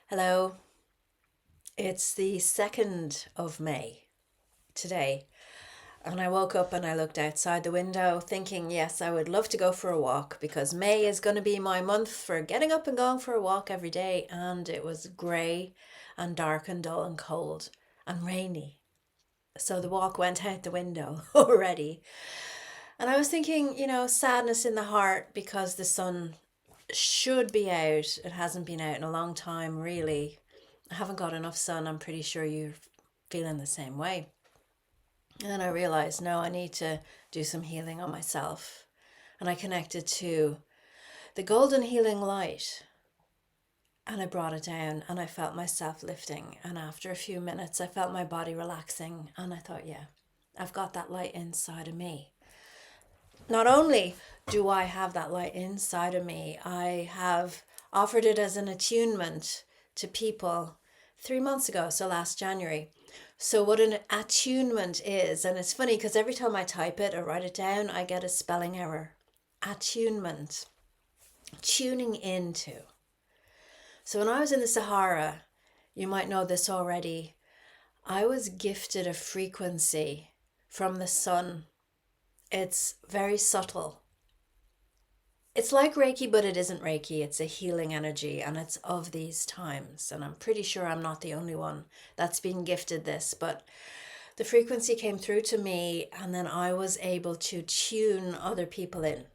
Hello, it's the 2nd of May today, and I woke up and I looked outside the window thinking, yes, I would love to go for a walk because May is going to be my month for getting up and going for a walk every day. And it was grey and dark and dull and cold and rainy. So the walk went out the window already. And I was thinking, sadness in the heart because the sun should be out. It hasn't been out in a long time, really. I haven't got enough sun. I'm pretty sure you're feeling the same way. And then I realized, no, I need to do some healing on myself. And I connected to the golden healing light. And I brought it down and I felt myself lifting. And after a few minutes, I felt my body relaxing. And I thought, yeah, I've got that light inside of me. Not only do I have that light inside of me, I have offered it as an attunement to people 3 months ago, so last January. So, what an attunement is, and it's funny because every time I type it or write it down, I get a spelling error. Attunement, tuning into. So, when I was in the Sahara, you might know this already, I was gifted a frequency from the sun. It's very subtle. It's like Reiki, but it isn't Reiki. It's a healing energy and it's of these times. And I'm pretty sure I'm not the only one that's been gifted this, but the frequency came through to me and then I was able to tune other people in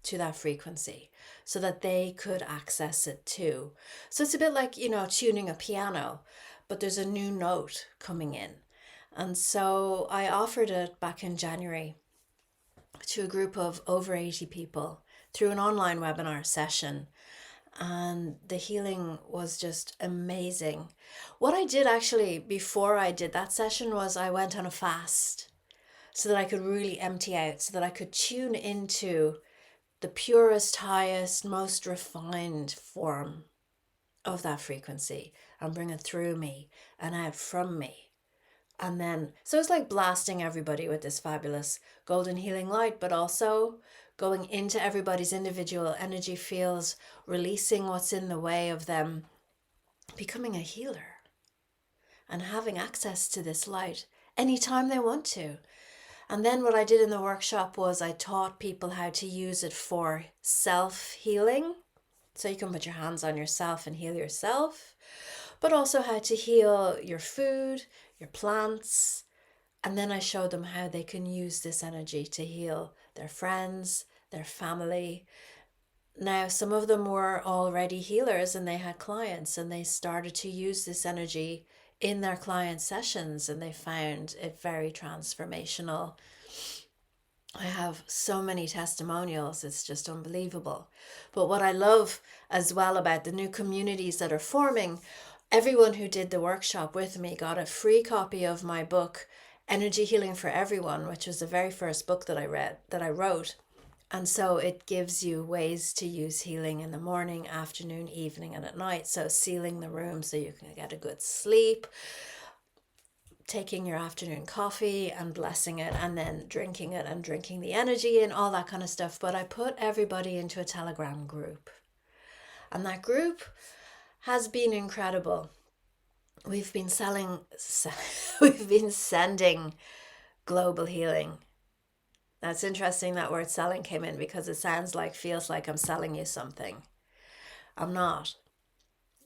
to that frequency so that they could access it too. So it's a bit like, tuning a piano, but there's a new note coming in. And so I offered it back in January to a group of over 80 people through an online webinar session. And the healing was just amazing. What I did actually before I did that session was I went on a fast so that I could really empty out, so that I could tune into the purest, highest, most refined form of that frequency and bring it through me and out from me. And then, so it's like blasting everybody with this fabulous golden healing light, but also going into everybody's individual energy fields, releasing what's in the way of them becoming a healer and having access to this light anytime they want to. And then what I did in the workshop was I taught people how to use it for self-healing. So you can put your hands on yourself and heal yourself, but also how to heal your food, your plants. And then I showed them how they can use this energy to heal their friends, their family. Now, some of them were already healers and they had clients and they started to use this energy in their client sessions and they found it very transformational. I have so many testimonials, it's just unbelievable. But what I love as well about the new communities that are forming, everyone who did the workshop with me got a free copy of my book, Energy Healing for Everyone, which was the very first book that I wrote. And so it gives you ways to use healing in the morning, afternoon, evening, and at night. So sealing the room so you can get a good sleep, taking your afternoon coffee and blessing it and then drinking it and drinking the energy and all that kind of stuff. But I put everybody into a Telegram group. And that group has been incredible. We've been we've been sending global healing. That's interesting that word selling came in because it feels like I'm selling you something. I'm not.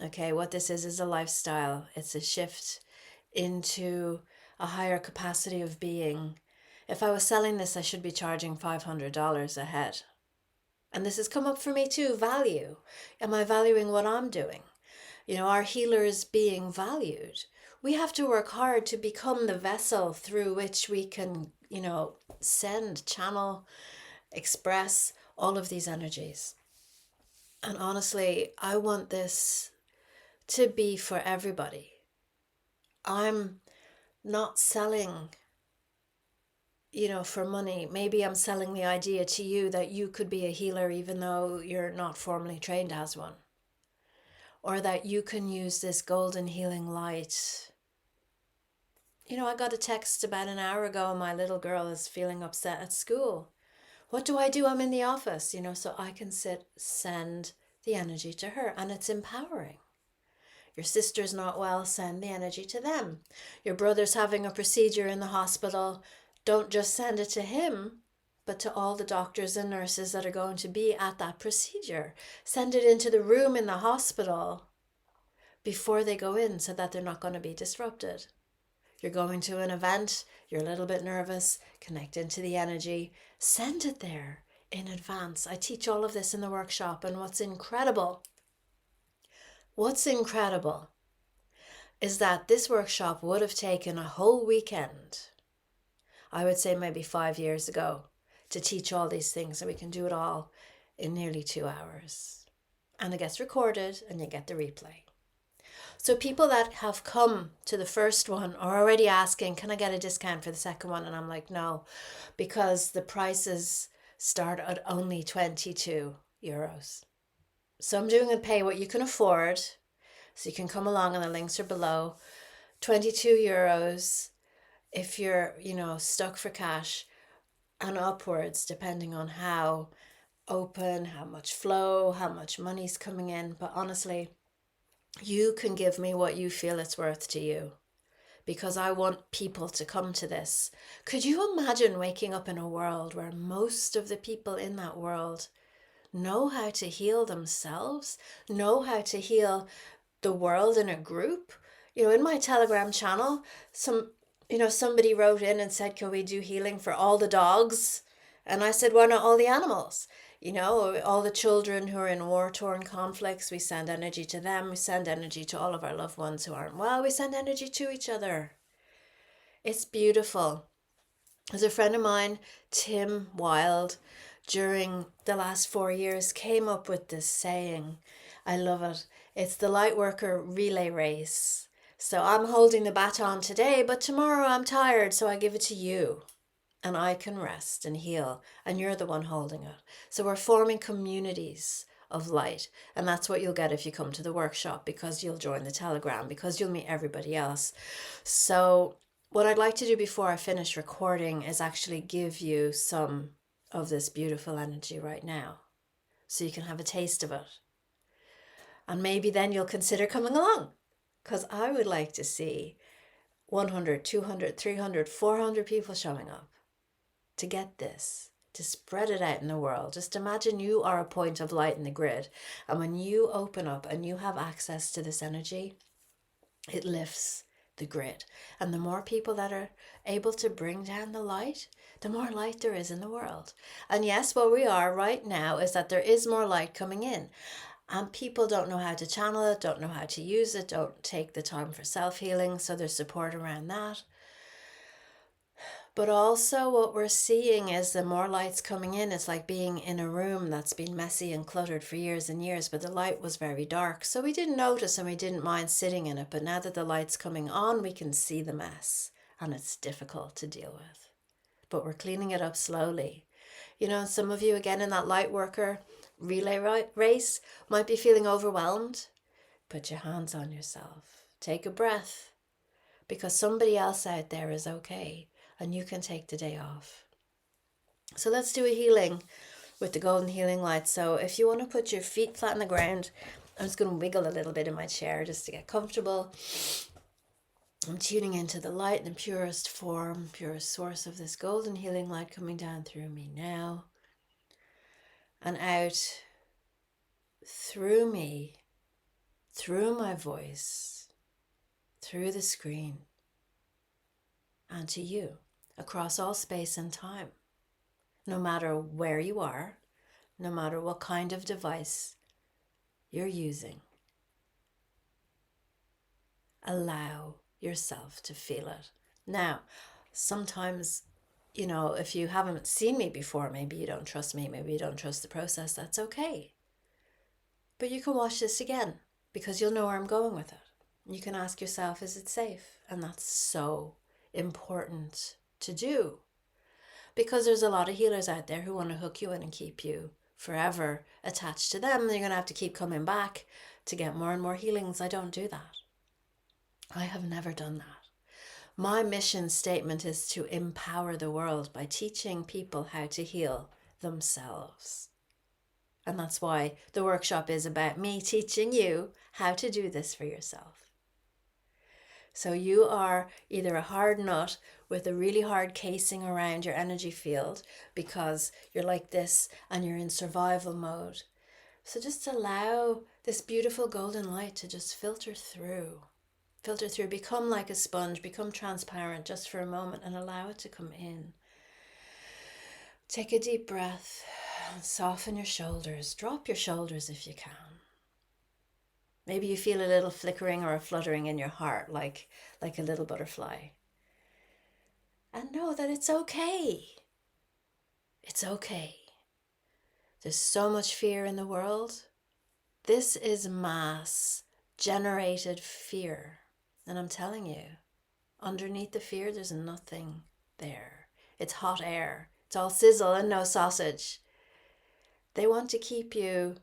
Okay, what this is a lifestyle. It's a shift into a higher capacity of being. If I was selling this, I should be charging $500 a head. And this has come up for me too, value. Am I valuing what I'm doing? Are healers being valued? We have to work hard to become the vessel through which we can, send, channel, express all of these energies. And honestly, I want this to be for everybody. I'm not selling, for money. Maybe I'm selling the idea to you that you could be a healer even though you're not formally trained as one. Or that you can use this golden healing light. I got a text about an hour ago. My little girl is feeling upset at school. What do? I'm in the office, so I can send the energy to her and it's empowering. Your sister's not well, send the energy to them. Your brother's having a procedure in the hospital, don't just send it to him, but to all the doctors and nurses that are going to be at that procedure. Send it into the room in the hospital before they go in so that they're not going to be disrupted. You're going to an event, you're a little bit nervous, connect into the energy, send it there in advance. I teach all of this in the workshop, and what's incredible is that this workshop would have taken a whole weekend, I would say maybe 5 years ago, to teach all these things, and we can do it all in nearly 2 hours. And it gets recorded and you get the replay. So people that have come to the first one are already asking, can I get a discount for the second one? And I'm like, no, because the prices start at only 22 euros. So I'm doing a pay what you can afford. So you can come along and the links are below. 22 euros if you're, stuck for cash, and upwards depending on how open, how much flow, how much money's coming in. But honestly, you can give me what you feel it's worth to you, because I want people to come to this. Could you imagine waking up in a world where most of the people in that world know how to heal themselves, know how to heal the world in a group? In my Telegram channel, somebody wrote in and said, can we do healing for all the dogs? And I said, why not all the animals? All the children who are in war-torn conflicts, we send energy to them. We send energy to all of our loved ones who aren't well. We send energy to each other. It's beautiful. There's a friend of mine, Tim Wild, during the last 4 years came up with this saying. I love it. It's the Lightworker relay race. So I'm holding the baton today, but tomorrow I'm tired, so I give it to you. And I can rest and heal, and you're the one holding it. So we're forming communities of light, and that's what you'll get if you come to the workshop, because you'll join the Telegram, because you'll meet everybody else. So what I'd like to do before I finish recording is actually give you some of this beautiful energy right now, so you can have a taste of it. And maybe then you'll consider coming along, because I would like to see 100, 200, 300, 400 people showing up to get this, to spread it out in the world. Just imagine you are a point of light in the grid, and when you open up and you have access to this energy, it lifts the grid. And the more people that are able to bring down the light, the more light there is in the world. And yes, where we are right now is that there is more light coming in, and people don't know how to channel it, don't know how to use it, don't take the time for self-healing, so there's support around that. But also what we're seeing is the more light's coming in, it's like being in a room that's been messy and cluttered for years and years, but the light was very dark. So we didn't notice and we didn't mind sitting in it. But now that the light's coming on, we can see the mess, and it's difficult to deal with. But we're cleaning it up slowly. Some of you, again, in that light worker relay race might be feeling overwhelmed. Put your hands on yourself. Take a breath, because somebody else out there is okay. And you can take the day off. So let's do a healing with the golden healing light. So if you want to put your feet flat on the ground, I'm just going to wiggle a little bit in my chair just to get comfortable. I'm tuning into the light in the purest form, purest source of this golden healing light coming down through me now. And out through me, through my voice, through the screen, and to you, across all space and time. No matter where you are, no matter what kind of device you're using, allow yourself to feel it. Now, sometimes, if you haven't seen me before, maybe you don't trust me, maybe you don't trust the process, that's okay. But you can watch this again, because you'll know where I'm going with it. You can ask yourself, is it safe? And that's so important to do, because there's a lot of healers out there who want to hook you in and keep you forever attached to them. You're going to have to keep coming back to get more and more healings. I don't do that. I have never done that. My mission statement is to empower the world by teaching people how to heal themselves. And that's why the workshop is about me teaching you how to do this for yourself. So you are either a hard nut with a really hard casing around your energy field because you're like this and you're in survival mode. So just allow this beautiful golden light to just filter through, become like a sponge, become transparent just for a moment and allow it to come in. Take a deep breath, soften your shoulders, drop your shoulders if you can. Maybe you feel a little flickering or a fluttering in your heart, like a little butterfly. And know that it's okay. It's okay. There's so much fear in the world. This is mass generated fear. And I'm telling you, underneath the fear, there's nothing there. It's hot air. It's all sizzle and no sausage. They want to keep you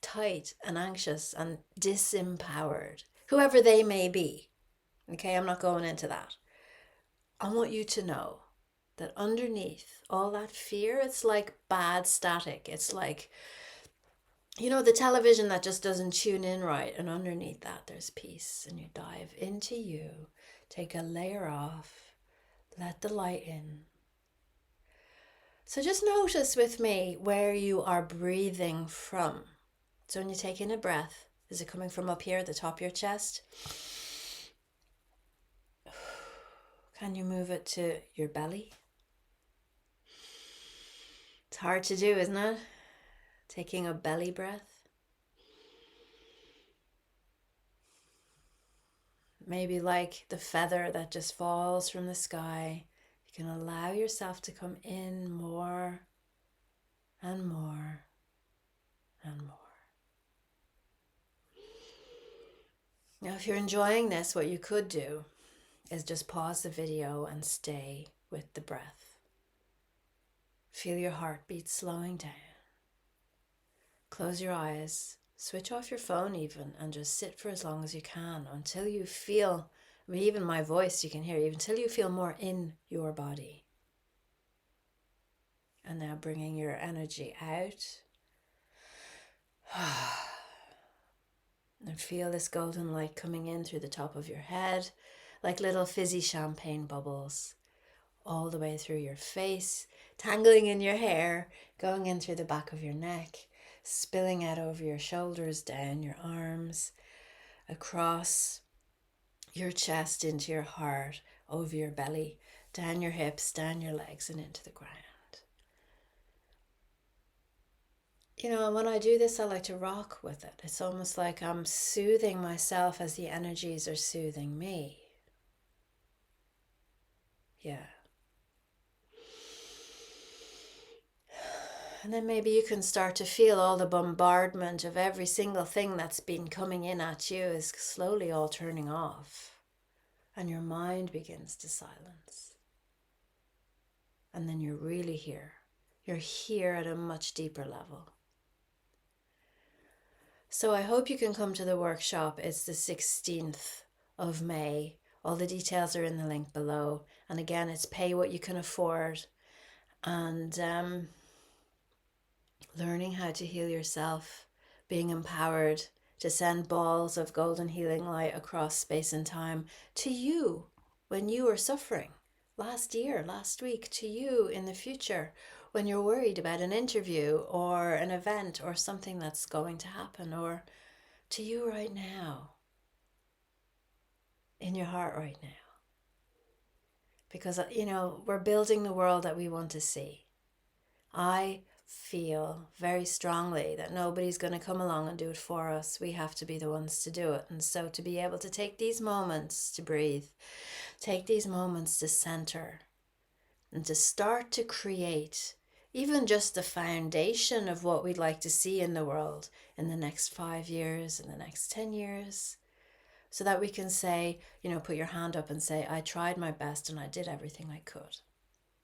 tight and anxious and disempowered, whoever they may be. Okay, I'm not going into that. I want you to know that underneath all that fear, it's like bad static. It's like, the television that just doesn't tune in right. And underneath that, there's peace. And you dive into you, take a layer off, let the light in. So just notice with me where you are breathing from. So when you take in a breath, is it coming from up here at the top of your chest? Can you move it to your belly? It's hard to do, isn't it? Taking a belly breath. Maybe like the feather that just falls from the sky. You can allow yourself to come in more and more and more. Now, if you're enjoying this, what you could do is just pause the video and stay with the breath. Feel your heartbeat slowing down. Close your eyes, switch off your phone even, and just sit for as long as you can until you feel, even my voice you can hear, until you feel more in your body. And now bringing your energy out. And feel this golden light coming in through the top of your head, like little fizzy champagne bubbles, all the way through your face, tangling in your hair, going in through the back of your neck, spilling out over your shoulders, down your arms, across your chest, into your heart, over your belly, down your hips, down your legs, and into the ground. When I do this, I like to rock with it. It's almost like I'm soothing myself as the energies are soothing me. Yeah. And then maybe you can start to feel all the bombardment of every single thing that's been coming in at you is slowly all turning off. And your mind begins to silence. And then you're really here. You're here at a much deeper level. So I hope you can come to the workshop. It's the 16th of May. All the details are in the link below. And again, it's pay what you can afford. And learning how to heal yourself, being empowered to send balls of golden healing light across space and time to you when you are suffering. Last year, last week, to you in the future when you're worried about an interview or an event or something that's going to happen, or to you right now, in your heart right now. Because, we're building the world that we want to see. I feel very strongly that nobody's going to come along and do it for us. We have to be the ones to do it. And so to be able to take these moments to breathe, take these moments to center, and to start to create even just the foundation of what we'd like to see in the world in the next 5 years, in the next 10 years, so that we can say, put your hand up and say, I tried my best and I did everything I could.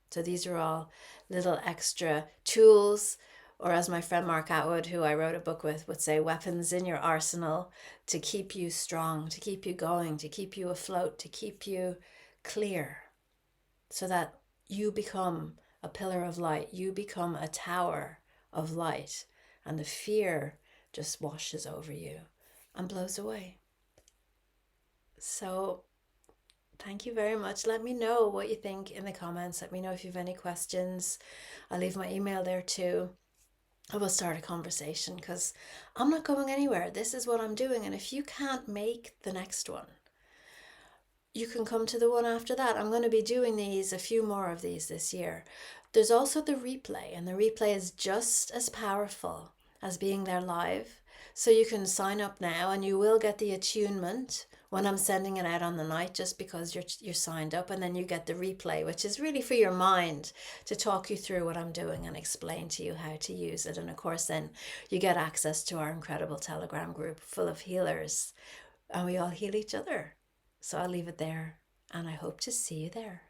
So these are all little extra tools, or as my friend Mark Atwood, who I wrote a book with, would say, weapons in your arsenal to keep you strong, to keep you going, to keep you afloat, to keep you clear, so that you become a pillar of light, you become a tower of light, and the fear just washes over you and blows away. So thank you very much. Let me know what you think in the comments. Let me know if you have any questions. I'll leave my email there too. I will start a conversation because I'm not going anywhere. This is what I'm doing. And if you can't make the next one, you can come to the one after that. I'm going to be doing a few more of these this year. There's also the replay, and the replay is just as powerful as being there live. So you can sign up now and you will get the attunement when I'm sending it out on the night, just because you're signed up, and then you get the replay, which is really for your mind to talk you through what I'm doing and explain to you how to use it. And of course then you get access to our incredible Telegram group full of healers, and we all heal each other. So I'll leave it there, and I hope to see you there.